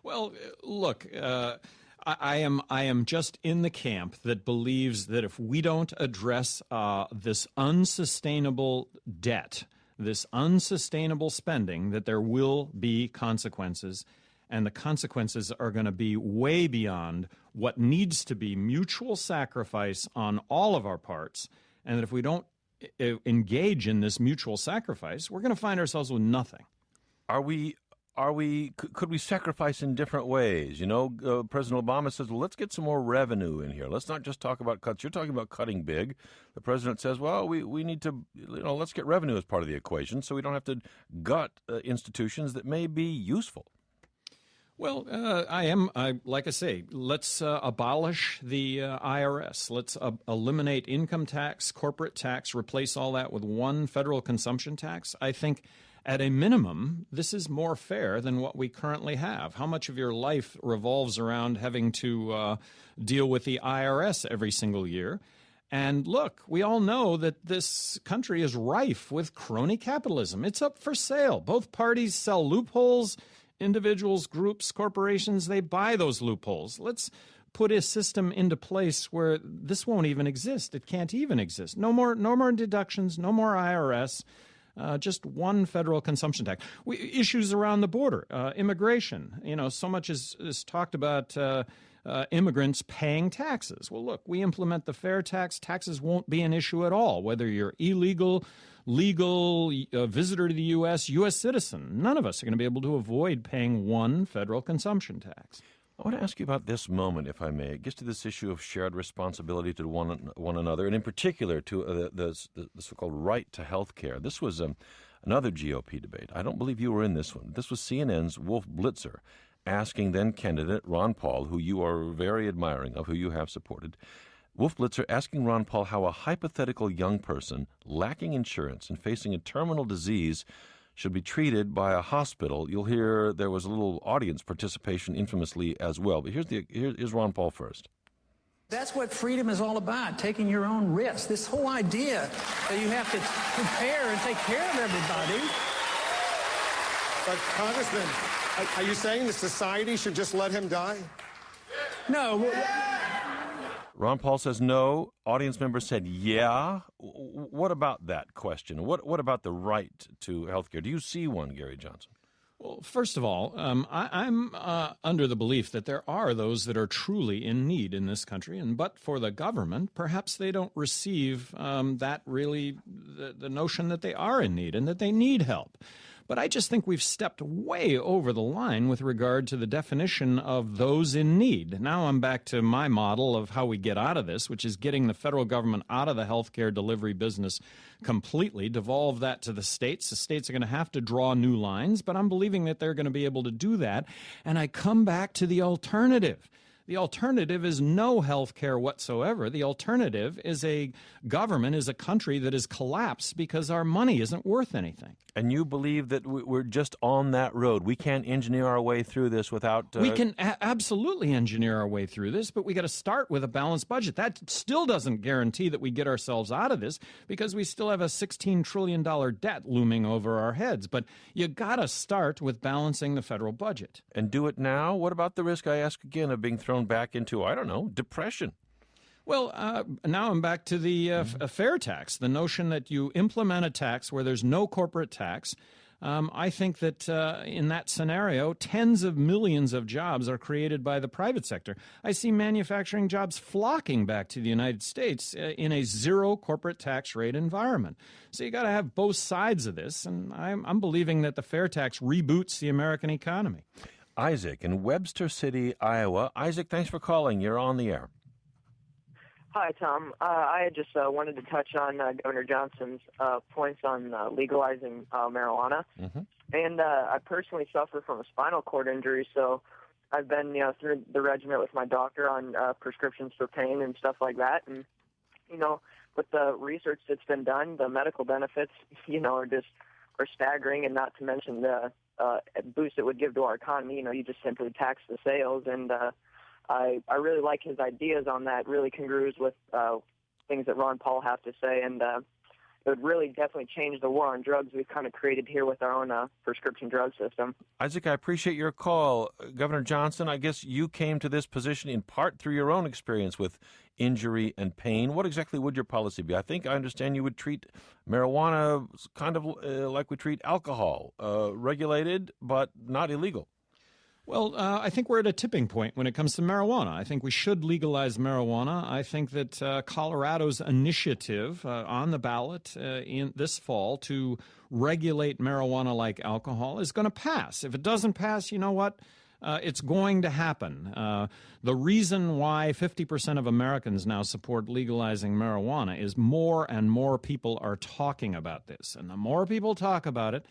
Well, look, I am just in the camp that believes that if we don't address this unsustainable debt, this unsustainable spending, that there will be consequences, and the consequences are going to be way beyond what needs to be mutual sacrifice on all of our parts, and that if we don't engage in this mutual sacrifice, we're going to find ourselves with nothing. Could we sacrifice in different ways? President Obama says, well, let's get some more revenue in here. Let's not just talk about cuts. You're talking about cutting big. The president says, well, we need to, let's get revenue as part of the equation so we don't have to gut institutions that may be useful. Well, like I say, let's abolish the IRS. Let's eliminate income tax, corporate tax, replace all that with one federal consumption tax. I think at a minimum, this is more fair than what we currently have. How much of your life revolves around having to deal with the IRS every single year? And look, we all know that this country is rife with crony capitalism. It's up for sale. Both parties sell loopholes. Individuals, groups, corporations, they buy those loopholes. Let's put a system into place where this won't even exist. It can't even exist. No more deductions, no more IRS. Just one federal consumption tax. Issues around the border, immigration. So much is talked about immigrants paying taxes. Well, look, we implement the fair tax. Taxes won't be an issue at all, whether you're illegal, legal, visitor to the U.S., U.S. citizen. None of us are going to be able to avoid paying one federal consumption tax. I want to ask you about this moment, if I may. It gets to this issue of shared responsibility to one another, and in particular to the so-called right to health care. This was another GOP debate. I don't believe you were in this one. This was CNN's Wolf Blitzer asking then-candidate Ron Paul, who you are very admiring of, who you have supported, Wolf Blitzer asking Ron Paul how a hypothetical young person lacking insurance and facing a terminal disease should be treated by a hospital. You'll hear there was a little audience participation infamously as well. But here's Ron Paul first. That's what freedom is all about, taking your own risks. This whole idea that you have to prepare and take care of everybody. But Congressman, are you saying the society should just let him die? No. Ron Paul says no. Audience members said yeah. What about that question? What about the right to health care? Do you see one, Gary Johnson? Well, first of all, I'm under the belief that there are those that are truly in need in this country, and but for the government, perhaps they don't receive the notion that they are in need and that they need help. But I just think we've stepped way over the line with regard to the definition of those in need. Now I'm back to my model of how we get out of this, which is getting the federal government out of the healthcare delivery business completely, devolve that to the states. The states are going to have to draw new lines, but I'm believing that they're going to be able to do that. And I come back to the alternative. The alternative is no health care whatsoever. The alternative is a country that has collapsed because our money isn't worth anything. And you believe that we're just on that road. We can't engineer our way through this without... We can absolutely engineer our way through this, but we got to start with a balanced budget. That still doesn't guarantee that we get ourselves out of this because we still have a $16 trillion debt looming over our heads. But you got to start with balancing the federal budget. And do it now? What about the risk, I ask again, of being thrown back into, I don't know, depression? Well, now I'm back to the fair tax, the notion that you implement a tax where there's no corporate tax. I think that in that scenario, tens of millions of jobs are created by the private sector. I see manufacturing jobs flocking back to the United States in a zero corporate tax rate environment. So you got to have both sides of this, and I'm believing that the fair tax reboots the American economy. Isaac in Webster City, Iowa. Isaac, thanks for calling. You're on the air. Hi, Tom. I just wanted to touch on Governor Johnson's points on legalizing marijuana. Mm-hmm. And I personally suffer from a spinal cord injury, so I've been through the regimen with my doctor on prescriptions for pain and stuff like that. And, with the research that's been done, the medical benefits, are staggering, and not to mention the boost it would give to our economy. You just simply tax the sales, and I really like his ideas on that. Really congrues with things that Ron Paul have to say, and it would really definitely change the war on drugs we've kind of created here with our own prescription drug system. Isaac, I appreciate your call. Governor Johnson, I guess you came to this position in part through your own experience with injury and pain. What exactly would your policy be? I think I understand you would treat marijuana kind of like we treat alcohol, regulated but not illegal. Well, I think we're at a tipping point when it comes to marijuana. I think we should legalize marijuana. I think that Colorado's initiative on the ballot in this fall to regulate marijuana like alcohol is going to pass. If it doesn't pass, you know what? It's going to happen. The reason why 50% of Americans now support legalizing marijuana is more and more people are talking about this. And the more people talk about it,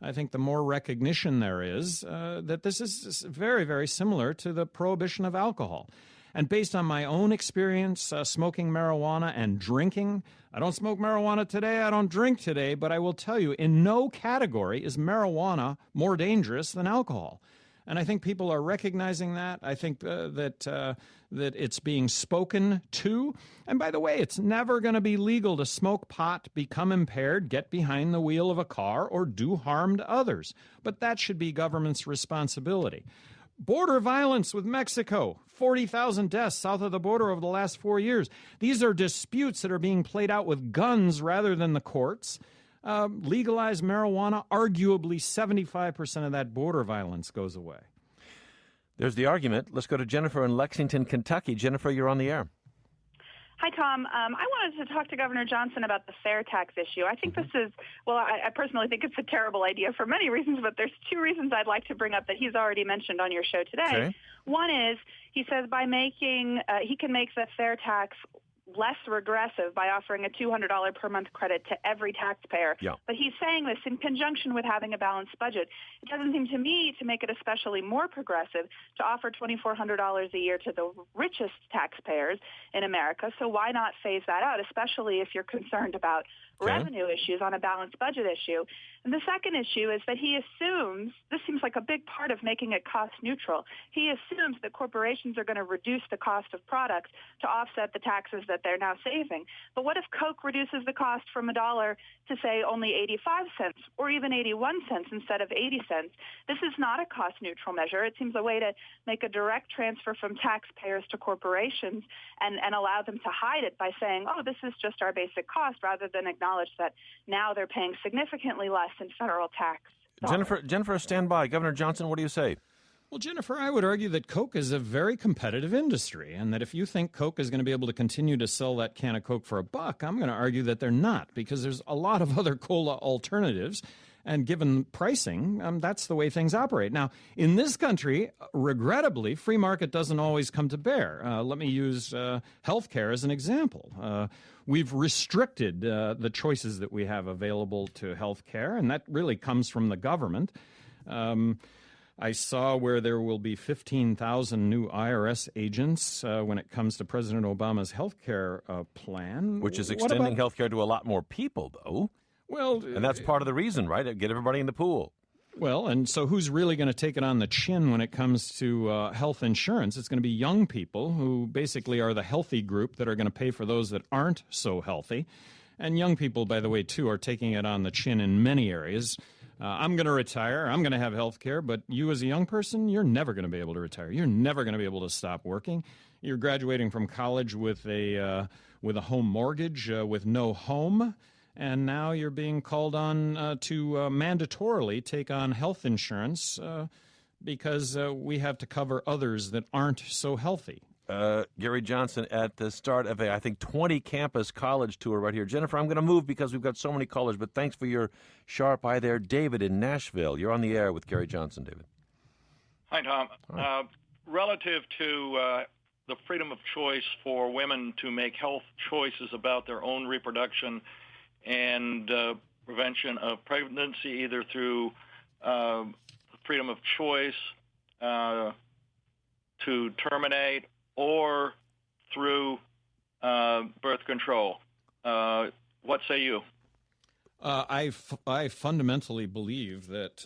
I think the more recognition there is that this is very, very similar to the prohibition of alcohol. And based on my own experience smoking marijuana and drinking, I don't smoke marijuana today, I don't drink today, but I will tell you, in no category is marijuana more dangerous than alcohol. And I think people are recognizing that. I think that it's being spoken to. And by the way, it's never going to be legal to smoke pot, become impaired, get behind the wheel of a car, or do harm to others. But that should be government's responsibility. Border violence with Mexico, 40,000 deaths south of the border over the last 4 years. These are disputes that are being played out with guns rather than the courts. Legalize marijuana, arguably 75% of that border violence goes away. There's the argument. Let's go to Jennifer in Lexington, Kentucky. Jennifer, you're on the air. Hi, Tom. I wanted to talk to Governor Johnson about the fair tax issue. I think this is, well, I personally think it's a terrible idea for many reasons, but there's two reasons I'd like to bring up that he's already mentioned on your show today. Okay. One is he says by making, he can make the fair tax less regressive by offering a $200 per month credit to every taxpayer. Yeah. But he's saying this in conjunction with having a balanced budget. It doesn't seem to me to make it especially more progressive to offer $2,400 a year to the richest taxpayers in America. So why not phase that out, especially if you're concerned about revenue issues on a balanced budget issue? And the second issue is that he assumes, this seems like a big part of making it cost neutral, he assumes that corporations are going to reduce the cost of products to offset the taxes that they're now saving. But what if Coke reduces the cost from $1 to, say, only 85 cents or even 81 cents instead of 80 cents? This is not a cost neutral measure. It seems a way to make a direct transfer from taxpayers to corporations and allow them to hide it by saying, oh, this is just our basic cost, rather than acknowledge that now they're paying significantly less in federal tax. Jennifer, stand by. Governor Johnson, what do you say? Well, Jennifer, I would argue that Coke is a very competitive industry, and that if you think Coke is going to be able to continue to sell that can of Coke for $1, I'm going to argue that they're not, because there's a lot of other cola alternatives, and given pricing, that's the way things operate. Now, in this country, regrettably, free market doesn't always come to bear. Let me use health care as an example. We've restricted the choices that we have available to health care, and that really comes from the government. I saw where there will be 15,000 new IRS agents when it comes to President Obama's health care plan. Which is extending health care to a lot more people, though. Well, and that's part of the reason, right? Get everybody in the pool. Well, and so who's really going to take it on the chin when it comes to health insurance? It's going to be young people who basically are the healthy group that are going to pay for those that aren't so healthy. And young people, by the way, too, are taking it on the chin in many areas. I'm going to retire. I'm going to have health care. But you as a young person, you're never going to be able to retire. You're never going to be able to stop working. You're graduating from college with a home mortgage, with no home. And now you're being called on to mandatorily take on health insurance because we have to cover others that aren't so healthy. Gary Johnson at the start of I think, 20 campus college tour right here. Jennifer, I'm going to move because we've got so many callers, but thanks for your sharp eye there. David in Nashville, you're on the air with Gary Johnson. David. Hi, Tom. Hi. Relative to the freedom of choice for women to make health choices about their own reproduction and prevention of pregnancy, either through freedom of choice to terminate or through birth control. What say you? I fundamentally believe that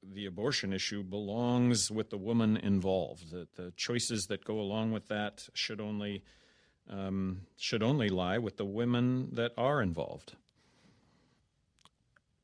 the abortion issue belongs with the woman involved, that the choices that go along with that should only lie with the women that are involved.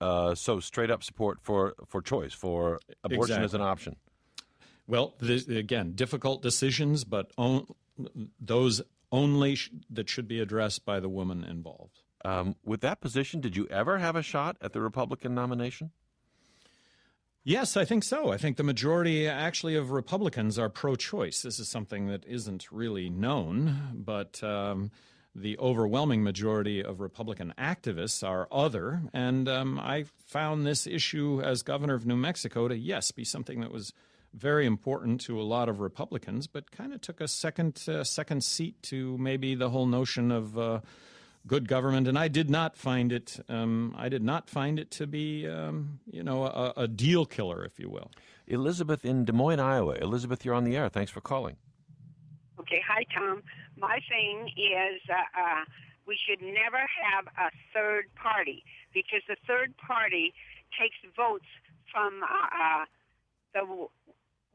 So straight up support for choice, for abortion as an option. Well, again, difficult decisions, but those only that should be addressed by the woman involved. With that position, did you ever have a shot at the Republican nomination? Yes, I think so. I think the majority actually of Republicans are pro-choice. This is something that isn't really known, but the overwhelming majority of Republican activists are other. And I found this issue as governor of New Mexico to, yes, be something that was very important to a lot of Republicans, but kind of took a second seat to maybe the whole notion of good government, and I did not find it. To be, a deal killer, if you will. Elizabeth in Des Moines, Iowa. Elizabeth, you're on the air. Thanks for calling. Okay, hi Tom. My thing is we should never have a third party because the third party takes votes from the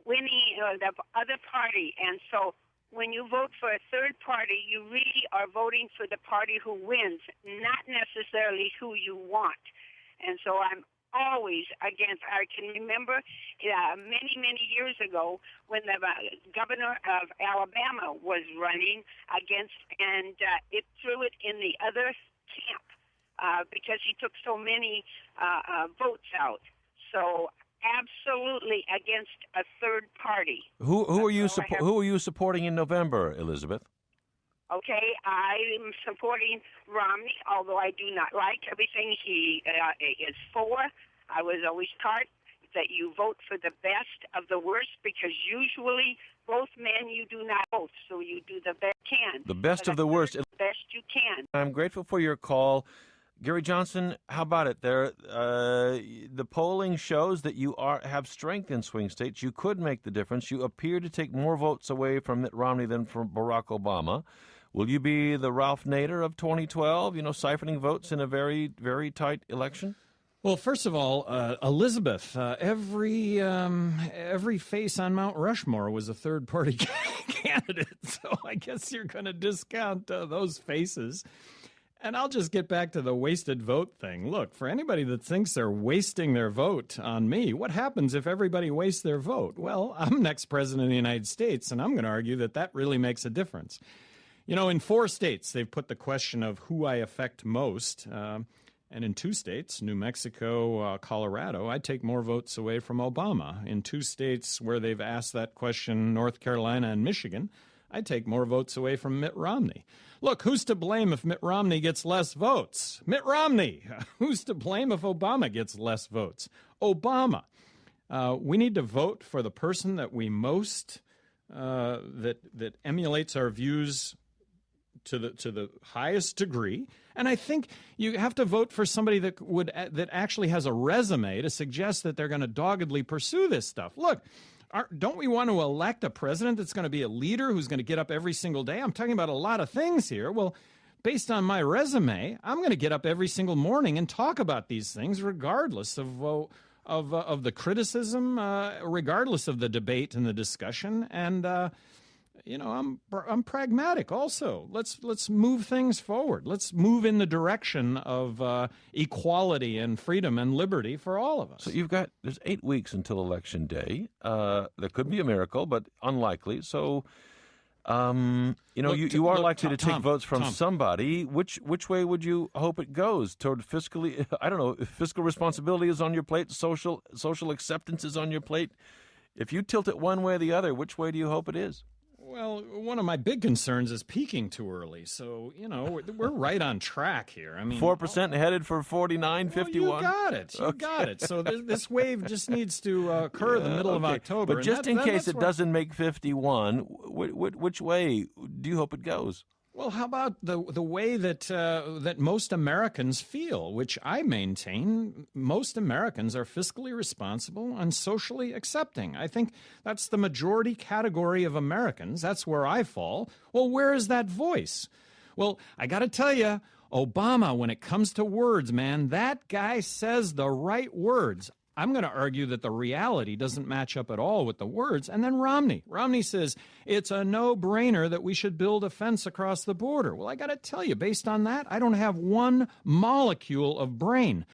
winning the other party, and so when you vote for a third party, you really are voting for the party who wins, not necessarily who you want. And so I'm always against. I can remember many years ago when the governor of Alabama was running against, and it threw it in the other camp because he took so many votes out. So absolutely against a third party. Who are you supporting in November, Elizabeth? Okay, I'm supporting Romney, although I do not like everything he is for. I was always taught that you vote for the best of the worst because usually both men you do not vote, so you do the best you can. The best of the worst. The best you can. I'm grateful for your call. Gary Johnson, how about it? The polling shows that you have strength in swing states. You could make the difference. You appear to take more votes away from Mitt Romney than from Barack Obama. Will you be the Ralph Nader of 2012, siphoning votes in a very, very tight election? Well, first of all, Elizabeth, every face on Mount Rushmore was a third-party candidate, so I guess you're going to discount those faces. And I'll just get back to the wasted vote thing. Look, for anybody that thinks they're wasting their vote on me, what happens if everybody wastes their vote? Well, I'm next president of the United States, and I'm going to argue that really makes a difference. In 4 states, they've put the question of who I affect most. And in 2 states, New Mexico, Colorado, I take more votes away from Obama. In 2 states where they've asked that question, North Carolina and Michigan, I take more votes away from Mitt Romney. Look, who's to blame if Mitt Romney gets less votes? Mitt Romney. Who's to blame if Obama gets less votes? Obama. We need to vote for the person that we most that emulates our views to the highest degree. And I think you have to vote for somebody that actually has a resume to suggest that they're going to doggedly pursue this stuff. Look. Don't we want to elect a president that's going to be a leader who's going to get up every single day? I'm talking about a lot of things here. Well, based on my resume, I'm going to get up every single morning and talk about these things regardless of the criticism, regardless of the debate and the discussion. And, I'm pragmatic also. Let's move things forward. Let's move in the direction of equality and freedom and liberty for all of us. So there's 8 weeks until Election Day. There could be a miracle, but unlikely. So, you are likely to take votes from somebody. Which way would you hope it goes? Toward fiscal responsibility is on your plate, social acceptance is on your plate. If you tilt it one way or the other, which way do you hope it is? Well, one of my big concerns is peaking too early. So, we're right on track here. I mean, 4% headed for 49, 51. You got it. You got it. So this wave just needs to occur in the middle of October. But just in case it doesn't make 51, which way do you hope it goes? Well, how about the way that most Americans feel, which I maintain most Americans are fiscally responsible and socially accepting. I think that's the majority category of Americans. That's where I fall. Well, where is that voice? Well, I got to tell you, Obama, when it comes to words, man, that guy says the right words. I'm going to argue that the reality doesn't match up at all with the words. And then Romney says it's a no-brainer that we should build a fence across the border. Well, I got to tell you, based on that, I don't have one molecule of brain